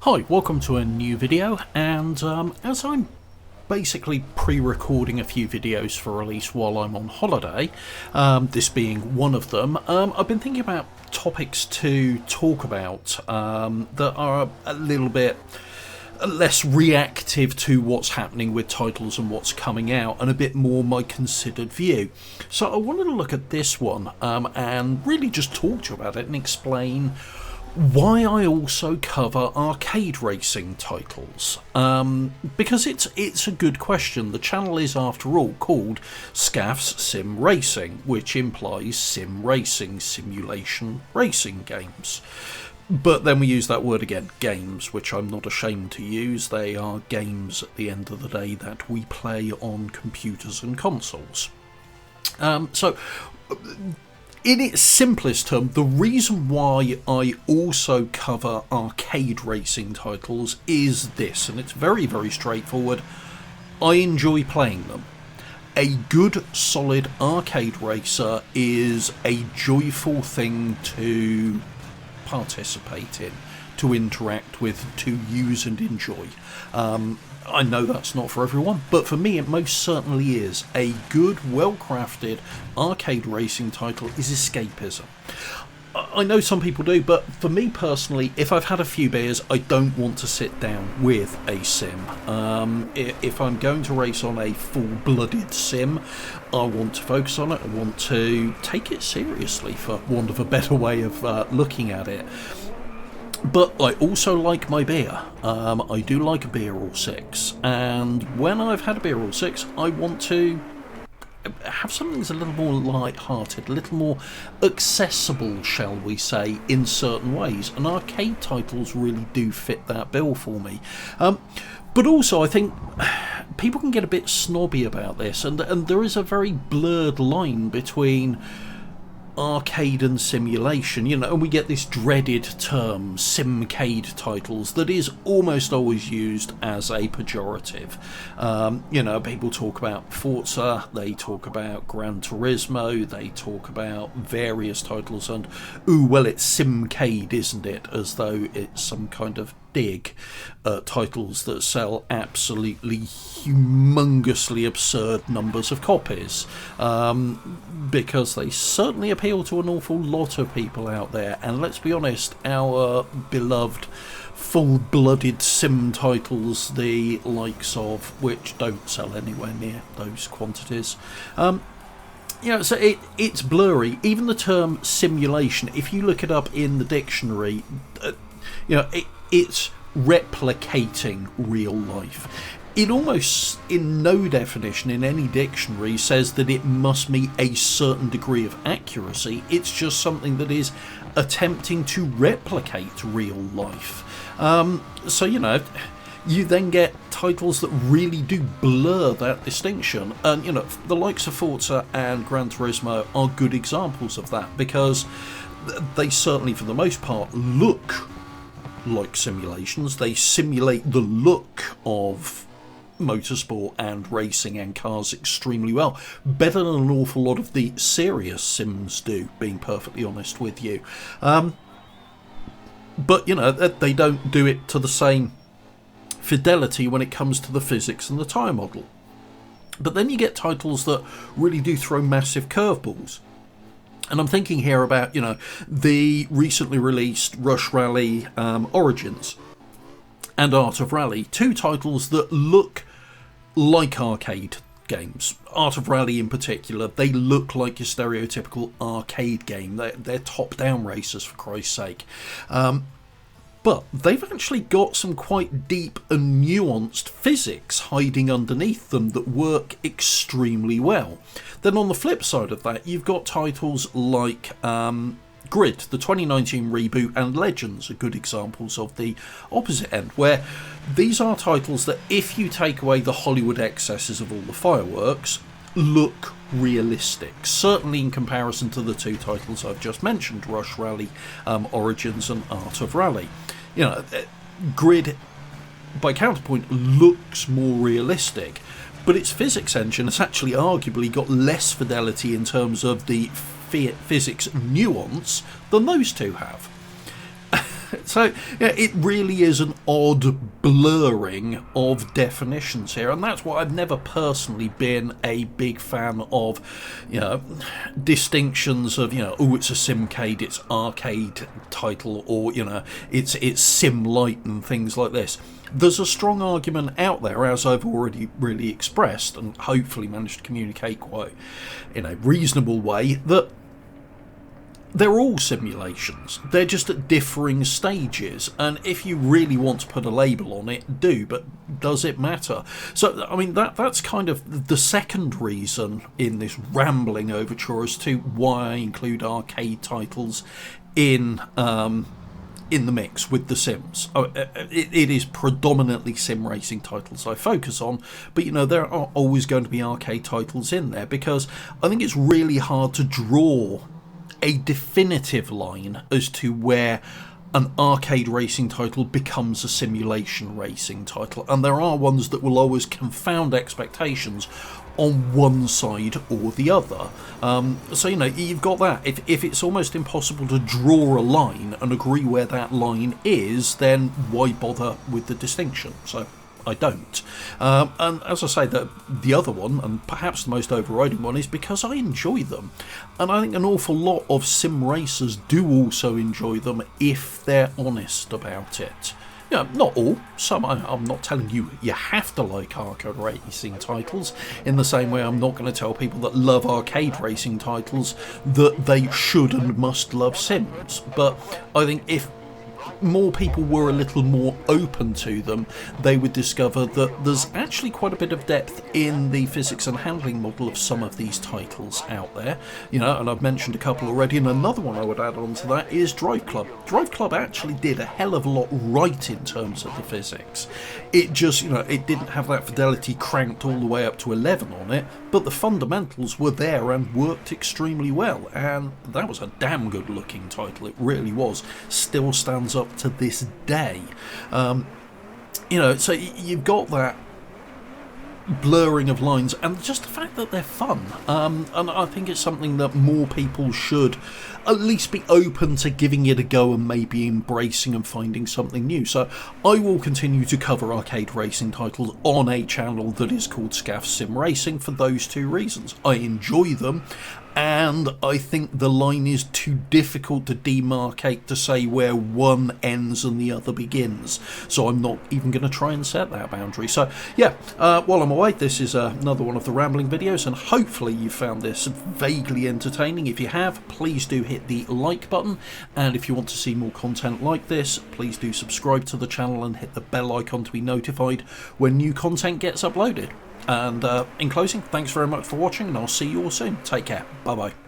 Hi, welcome to a new video, and as I'm basically pre-recording a few videos for release while I'm on holiday, this being one of them, I've been thinking about topics to talk about that are a little bit less reactive to what's happening with titles and what's coming out, and a bit more my considered view. So I wanted to look at this one and really just talk to you about it and explain why I also cover arcade racing titles, because it's a good question. The channel is, after all, called Scaff's Sim Racing, which implies sim racing, simulation racing games. But then we use that word again, games, which I'm not ashamed to use. They are games at the end of the day that we play on computers and consoles. So in its simplest term, the reason why I also cover arcade racing titles is this, and it's very, very straightforward. I enjoy playing them. A good, solid arcade racer is a joyful thing to participate in, to interact with, to use and enjoy. I know that's not for everyone, but for me it most certainly is. A good, well-crafted arcade racing title is escapism. I know some people do, but for me personally, if I've had a few beers, I don't want to sit down with a sim. If I'm going to race on a full-blooded sim, I want to focus on it. I want to take it seriously, for want of a better way of looking at it. But I also like my beer. I do like a beer or six, and when I've had a beer or six, I want to have something that's a little more light-hearted, a little more accessible, shall we say, in certain ways, and arcade titles really do fit that bill for me. But also, I think people can get a bit snobby about this, and there is a very blurred line between arcade and simulation, and we get this dreaded term, simcade titles, that is almost always used as a pejorative. People talk about Forza, they talk about Gran Turismo, they talk about various titles, and it's simcade, isn't it, as though it's some kind of dig at titles that sell absolutely humongously absurd numbers of copies, because they certainly appeal to an awful lot of people out there. And let's be honest, our beloved full-blooded sim titles, the likes of which don't sell anywhere near those quantities, so it's blurry. Even the term simulation, if you look it up in the dictionary, it's replicating real life. It almost, in no definition in any dictionary, says that it must meet a certain degree of accuracy. It's just something that is attempting to replicate real life. You then get titles that really do blur that distinction. And, the likes of Forza and Gran Turismo are good examples of that, because they certainly, for the most part, look like simulations. They simulate the look of motorsport and racing and cars extremely well, better than an awful lot of the serious sims do, being perfectly honest with you. But they don't do it to the same fidelity when it comes to the physics and the tyre model. But then you get titles that really do throw massive curveballs. And I'm thinking here about, the recently released Rush Rally Origins and Art of Rally, two titles that look like arcade games. Art of Rally in particular, they look like your stereotypical arcade game. They're top-down racers, for Christ's sake. But they've actually got some quite deep and nuanced physics hiding underneath them that work extremely well. Then on the flip side of that, you've got titles like Grid, the 2019 reboot, and Legends are good examples of the opposite end, where these are titles that, if you take away the Hollywood excesses of all the fireworks, look realistic, certainly in comparison to the two titles I've just mentioned, Rush Rally Origins and Art of Rally. Grid, by counterpoint, looks more realistic, but its physics engine has actually arguably got less fidelity in terms of the physics nuance than those two have. So yeah, it really is an odd blurring of definitions here, and that's why I've never personally been a big fan of, distinctions of, oh, it's a simcade, it's arcade title, or it's sim light and things like this. There's a strong argument out there, as I've already really expressed and hopefully managed to communicate quite in a reasonable way, that they're all simulations. They're just at differing stages, and if you really want to put a label on it, do, but does it matter? So, I mean, that's kind of the second reason in this rambling overture as to why I include arcade titles in the mix with the Sims. It is predominantly sim racing titles I focus on, but there are always going to be arcade titles in there, because I think it's really hard to draw a definitive line as to where an arcade racing title becomes a simulation racing title, and there are ones that will always confound expectations on one side or the other. So you've got that. If it's almost impossible to draw a line and agree where that line is, then why bother with the distinction? So I don't. And as I say, the other one, and perhaps the most overriding one, is because I enjoy them. And I think an awful lot of sim racers do also enjoy them if they're honest about it. Not all. Some. I'm not telling you have to like arcade racing titles, in the same way I'm not going to tell people that love arcade racing titles that they should and must love Sims. But I think if more people were a little more open to them, they would discover that there's actually quite a bit of depth in the physics and handling model of some of these titles out there. And I've mentioned a couple already, and another one I would add on to that is Drive Club. Drive Club actually did a hell of a lot right in terms of the physics. It just, it didn't have that fidelity cranked all the way up to 11 on it, but the fundamentals were there and worked extremely well, and that was a damn good looking title. It really was. Still stands up to this day. So you've got that blurring of lines, and just the fact that they're fun, and I think it's something that more people should at least be open to giving it a go and maybe embracing and finding something new. So I will continue to cover arcade racing titles on a channel that is called Scaff Sim Racing for those two reasons. I enjoy them, and I think the line is too difficult to demarcate to say where one ends and the other begins. So I'm not even going to try and set that boundary. So yeah, while I'm away, this is another one of the rambling videos, and hopefully you found this vaguely entertaining. If you have, please do hit the like button, and if you want to see more content like this, please do subscribe to the channel and hit the bell icon to be notified when new content gets uploaded. And in closing, thanks very much for watching, and I'll see you all soon. Take care. Bye bye.